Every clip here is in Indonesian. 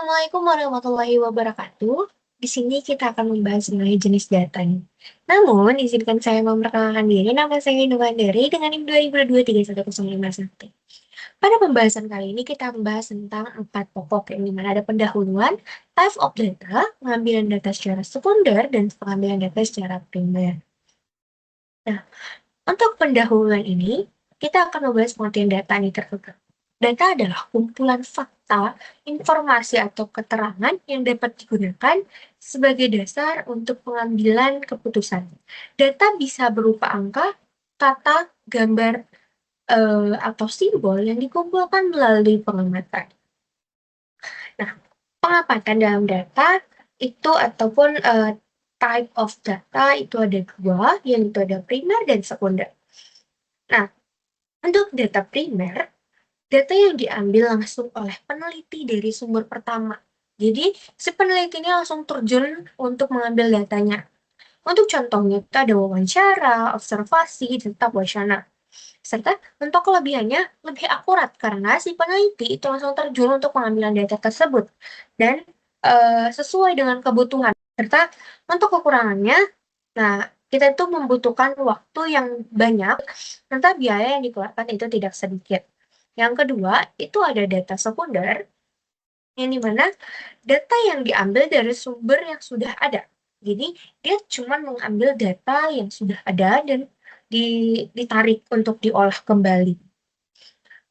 Assalamualaikum warahmatullahi wabarakatuh. Di sini kita akan membahas mengenai jenis data nih. Namun, izinkan saya memperkenalkan diri. Nama saya Nuwandari dengan NIM 20223101. Pada pembahasan kali ini kita membahas tentang 4 pokok yang dimana ada pendahuluan, type of data, pengambilan data secara sekunder, dan pengambilan data secara primer. Nah, untuk pendahuluan ini, kita akan membahas pengertian data nih tertutup. Data adalah kumpulan fakta, informasi atau keterangan yang dapat digunakan sebagai dasar untuk pengambilan keputusan. Data bisa berupa angka, kata, gambar, atau simbol yang dikumpulkan melalui pengamatan. Nah, pengamatan dalam data itu ataupun type of data itu ada dua, yaitu ada primer dan sekunder. Nah, untuk data primer, data yang diambil langsung oleh peneliti dari sumber pertama. Jadi, si peneliti ini langsung terjun untuk mengambil datanya. Untuk contohnya, itu ada wawancara, observasi, dan tata wacana. Serta untuk kelebihannya lebih akurat karena si peneliti itu langsung terjun untuk pengambilan data tersebut dan sesuai dengan kebutuhan. Serta untuk kekurangannya, nah kita itu membutuhkan waktu yang banyak, serta biaya yang dikeluarkan itu tidak sedikit. Yang kedua, itu ada data sekunder, yang dimana data yang diambil dari sumber yang sudah ada. Jadi, dia cuma mengambil data yang sudah ada dan ditarik untuk diolah kembali.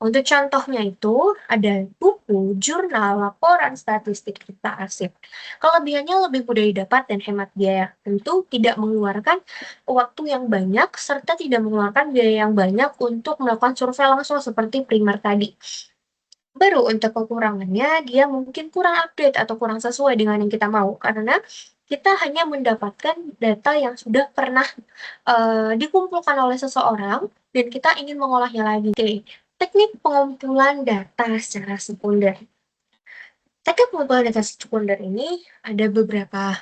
Untuk contohnya itu, ada buku, jurnal, laporan, statistik, serta arsip. Kelebihannya lebih mudah didapat dan hemat biaya. Tentu tidak mengeluarkan waktu yang banyak, serta tidak mengeluarkan biaya yang banyak untuk melakukan survei langsung seperti primer tadi. Baru untuk kekurangannya, dia mungkin kurang update atau kurang sesuai dengan yang kita mau, karena kita hanya mendapatkan data yang sudah pernah dikumpulkan oleh seseorang, dan kita ingin mengolahnya lagi. Oke, teknik pengumpulan data secara sekunder. Teknik pengumpulan data sekunder ini ada beberapa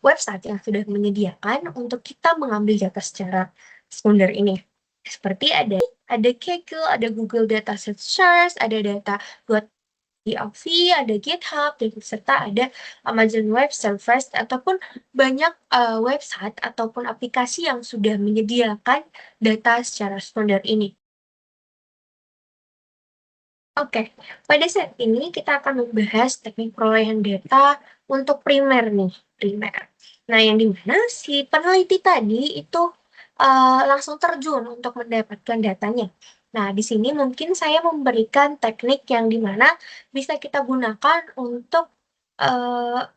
website yang sudah menyediakan untuk kita mengambil data secara sekunder ini. Seperti ada Kaggle, ada Google Dataset Source, ada data.gov, ada GitHub, dan serta ada Amazon Web Service ataupun banyak website ataupun aplikasi yang sudah menyediakan data secara sekunder ini. Oke, pada saat ini kita akan membahas teknik perolehan data untuk primer nih, primer. Nah, yang dimana si peneliti tadi itu langsung terjun untuk mendapatkan datanya. Nah, di sini mungkin saya memberikan teknik yang dimana bisa kita gunakan untuk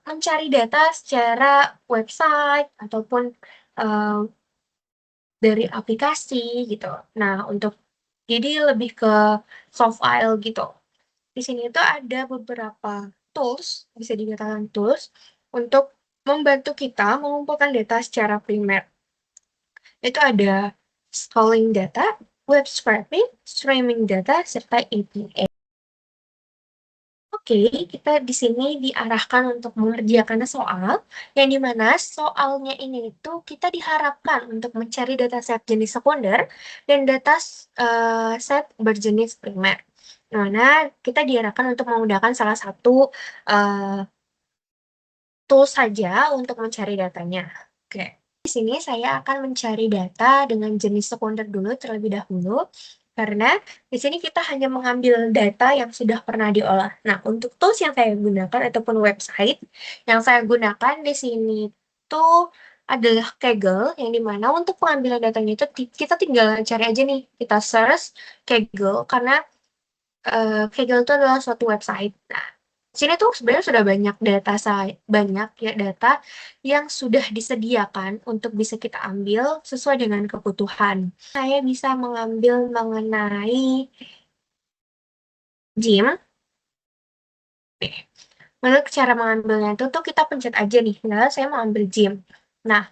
mencari data secara website ataupun uh, dari aplikasi gitu. Nah, untuk jadi lebih ke soft file gitu. Di sini itu ada beberapa tools, bisa dikatakan tools, untuk membantu kita mengumpulkan data secara primer. Itu ada scrolling data, web scraping, streaming data, serta APA. Oke, kita di sini diarahkan untuk mengerjakan soal, yang dimana soalnya ini itu kita diharapkan untuk mencari data set jenis sekunder dan data set berjenis primer. Mana kita diarahkan untuk menggunakan salah satu uh, tool saja untuk mencari datanya. Oke. Di sini saya akan mencari data dengan jenis sekunder dulu terlebih dahulu, karena di sini kita hanya mengambil data yang sudah pernah diolah. Nah, untuk tools yang saya gunakan ataupun website yang saya gunakan di sini tuh adalah Kaggle, yang dimana untuk pengambilan datanya itu kita tinggal cari aja nih, kita search Kaggle, karena Kaggle itu adalah suatu website. Nah, sini tuh sebenarnya sudah banyak ya data yang sudah disediakan untuk bisa kita ambil sesuai dengan kebutuhan. Saya bisa mengambil mengenai gym. Menurut cara mengambilnya itu tuh kita pencet aja nih, nah saya mau ambil gym. Nah,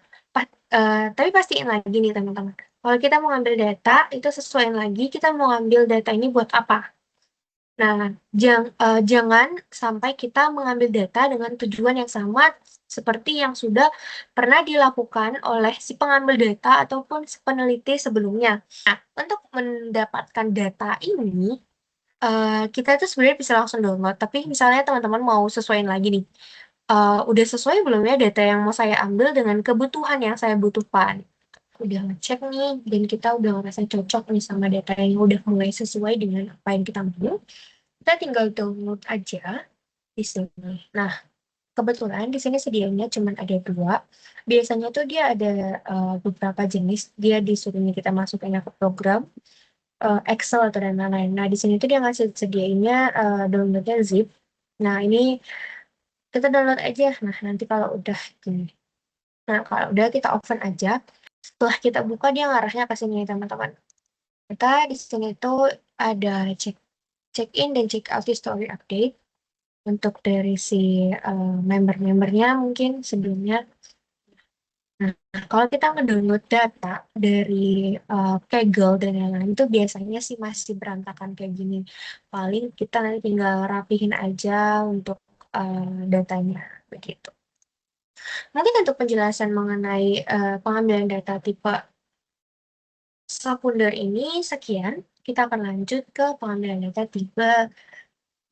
tapi pastiin lagi nih teman-teman. Kalau kita mau ambil data, itu sesuaiin lagi kita mau ambil data ini buat apa. Nah, jangan sampai kita mengambil data dengan tujuan yang sama seperti yang sudah pernah dilakukan oleh si pengambil data ataupun si peneliti sebelumnya. Nah, untuk mendapatkan data ini, kita tuh sebenarnya bisa langsung download, tapi misalnya teman-teman mau sesuaiin lagi nih, udah sesuai belum ya data yang mau saya ambil dengan kebutuhan yang saya butuhkan. Udah ngecek nih, dan kita udah ngerasa cocok nih sama data yang udah mulai sesuai dengan apa yang kita mau, kita tinggal download aja di sini. Nah, kebetulan di sini sedianya cuma ada dua. Biasanya tuh dia ada beberapa jenis. Dia disuruhnya kita masukin ke program Excel atau dan lain-lain. Nah, di sini tuh dia ngasih sediainnya downloadnya zip. Nah, ini kita download aja. Nah, nanti kalau udah gini. Nah, kalau udah kita open aja. Setelah kita buka dia ngarahnya ke sini teman-teman. Kita di sini tuh ada check in dan check out story update untuk dari si member-membernya mungkin sebelumnya. Nah, kalau kita ngedownload data dari Kaggle dan lain-lain itu biasanya sih masih berantakan kayak gini. Paling kita nanti tinggal rapihin aja untuk datanya begitu. Mungkin untuk penjelasan mengenai pengambilan data tipe sekunder ini sekian. Kita akan lanjut ke pengambilan data tipe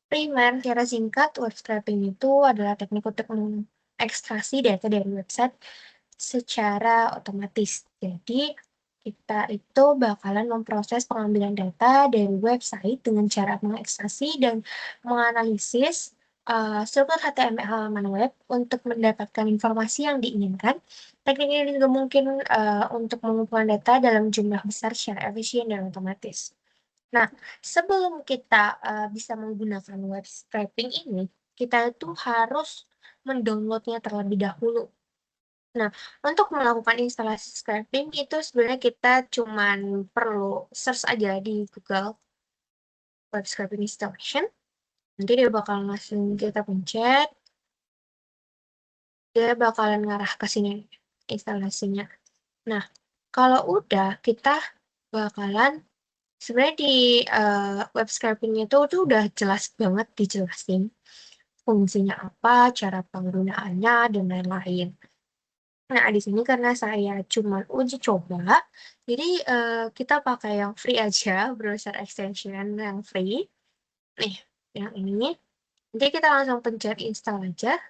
primer. Secara singkat, web scraping itu adalah teknik untuk mengekstraksi data dari website secara otomatis. Jadi, kita itu bakalan memproses pengambilan data dari website dengan cara mengekstraksi dan menganalisis struktur HTML halaman web untuk mendapatkan informasi yang diinginkan. Teknik ini juga mungkin untuk mengumpulkan data dalam jumlah besar secara efisien dan otomatis. Nah, sebelum kita bisa menggunakan web scraping ini, kita itu harus mendownloadnya terlebih dahulu. Nah, untuk melakukan instalasi scraping itu sebenarnya kita cuman perlu search aja di Google web scraping installation. Nanti dia bakal langsung kita pencet, dia bakalan ngarah ke sini instalasinya. Nah, kalau udah kita bakalan sebenarnya di web scraping itu tuh udah jelas banget dijelasin fungsinya apa, cara penggunaannya, dan lain-lain. Nah, di sini karena saya cuma uji coba, jadi kita pakai yang free aja, browser extension yang free. Nih, yang ini. Nanti kita langsung pencet install aja,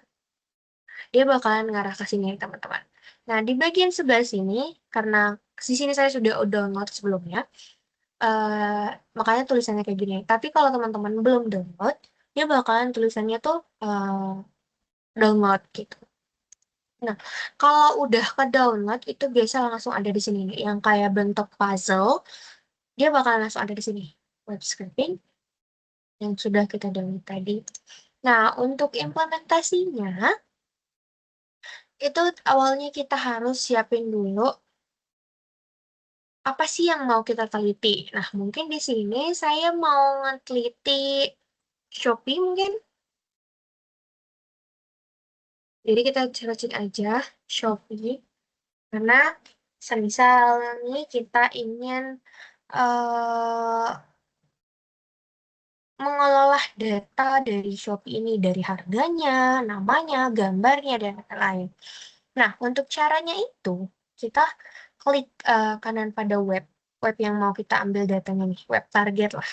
dia bakalan ngarah ke sini, teman-teman. Nah, di bagian sebelah sini, karena di sini saya sudah download sebelumnya, eh makanya tulisannya kayak gini. Tapi kalau teman-teman belum download, dia bakalan tulisannya tuh download gitu. Nah, kalau udah ke download itu biasa langsung ada di sini nih, yang kayak bentuk puzzle, dia bakalan langsung ada di sini. Web scraping yang sudah kita download tadi. Nah, untuk implementasinya itu awalnya kita harus siapin dulu apa sih yang mau kita teliti. Nah, mungkin di sini saya mau ngeteliti Shopee mungkin. Jadi kita searching aja Shopee karena semisal nih kita ingin eh, mengelola data dari Shopee ini dari harganya, namanya, gambarnya, dan lain-lain. Nah, untuk caranya itu kita klik kanan pada web yang mau kita ambil datanya nih, web target lah.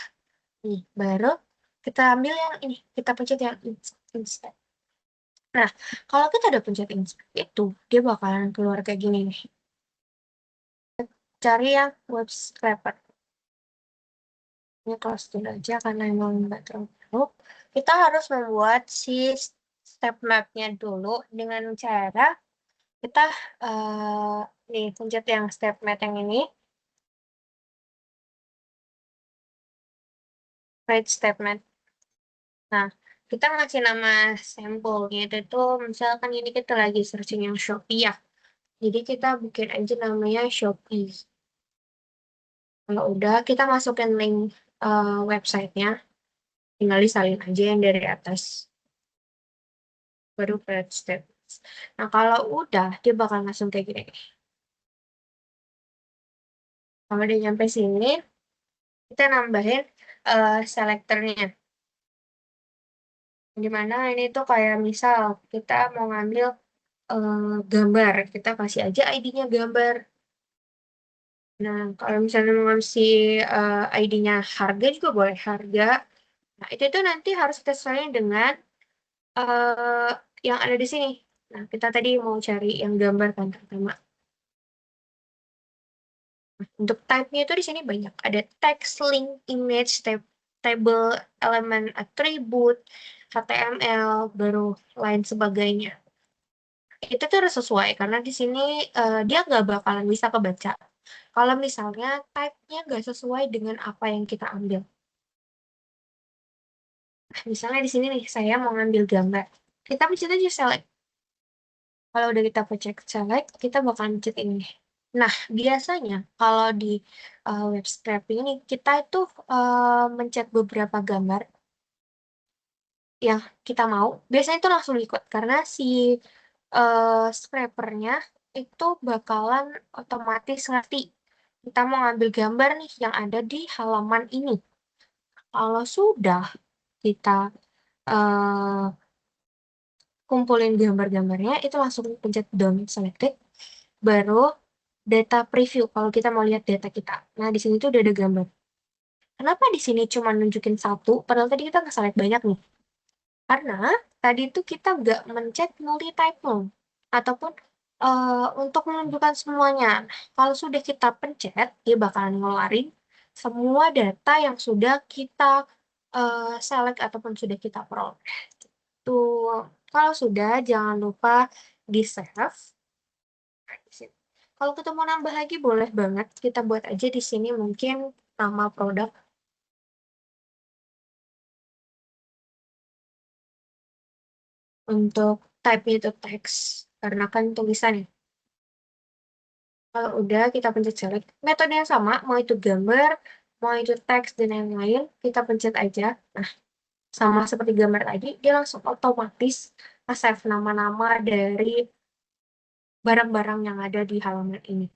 Nih, baru kita ambil yang ini, kita pencet yang insert. Nah, kalau kita udah pencet insert itu, dia bakalan keluar kayak gini nih. Cari yang web scraper. Ini close dulu aja karena emang nggak terlalu perlu. Kita harus membuat si step map-nya dulu dengan cara kita nih pencet yang step map yang ini, create step map. Nah, kita ngasih nama sampelnya itu tuh misalkan ini kita lagi searching yang Shopee ya. Jadi kita bikin aja namanya Shopee. Kalau udah kita masukin link websitenya, tinggal disalin aja yang dari atas. Baru create step. Nah, kalau udah, dia bakal langsung kayak gini. Kalau udah nyampe sini, kita nambahin selektornya. Dimana ini tuh kayak misal kita mau ngambil gambar, kita kasih aja ID-nya gambar. Nah, kalau misalnya mau ngasih ID-nya harga juga boleh harga. Nah, itu tuh nanti harus kita sesuaikan dengan eh, yang ada di sini. Nah, kita tadi mau cari yang gambar kan pertama. Untuk type-nya itu di sini banyak. Ada text, link, image, table, elemen, attribute, HTML, baru lain sebagainya. Itu tuh harus sesuai karena di sini dia nggak bakalan bisa kebaca. Kalau misalnya type-nya nggak sesuai dengan apa yang kita ambil. Misalnya di sini nih, saya mau ngambil gambar. Kita pencet aja select. Kalau udah kita pencet select, kita bakal pencet ini. Nah, biasanya kalau di web scraping ini, kita itu mencet beberapa gambar yang kita mau. Biasanya itu langsung ikut, karena si scrapernya itu bakalan otomatis ngerti. Kita mau ngambil gambar nih yang ada di halaman ini. Kalau sudah kita eh, kumpulin gambar-gambarnya, itu langsung pencet download selected, baru data preview kalau kita mau lihat data kita. Nah, di sini tuh udah ada gambar. Kenapa di sini cuma nunjukin satu, padahal tadi kita nge-select banyak nih? Karena tadi tuh kita nggak mencet multi type mode, ataupun untuk menunjukkan semuanya. Kalau sudah kita pencet, dia bakalan ngeluarin semua data yang sudah kita select ataupun sudah kita peroleh. Tuh, kalau sudah, jangan lupa di save. Kalau kita mau nambah lagi, boleh banget. Kita buat aja di sini mungkin nama produk untuk type-nya itu teks. Karena kan tulisan ya. Kalau udah, kita pencet select. Metodenya sama, mau itu gambar, mau itu teks, dan lain-lain. Kita pencet aja. Nah, sama seperti gambar tadi, dia langsung otomatis save nama-nama dari barang-barang yang ada di halaman ini.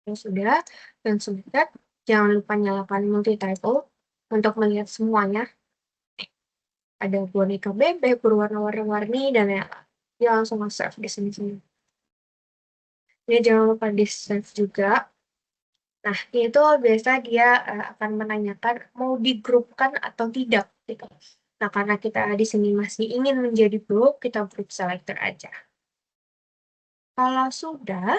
Ya sudah, dan sudah. Jangan lupa nyalakan multi-title untuk melihat semuanya. Ada boneka bebek berwarna-warni dan ya dia langsung save di sini. Ini jangan lupa di save juga. Nah, itu biasa dia akan menanyakan mau digrupkan atau tidak gitu. Nah, karena kita di sini masih ingin menjadi group, kita group selector aja. Kalau sudah,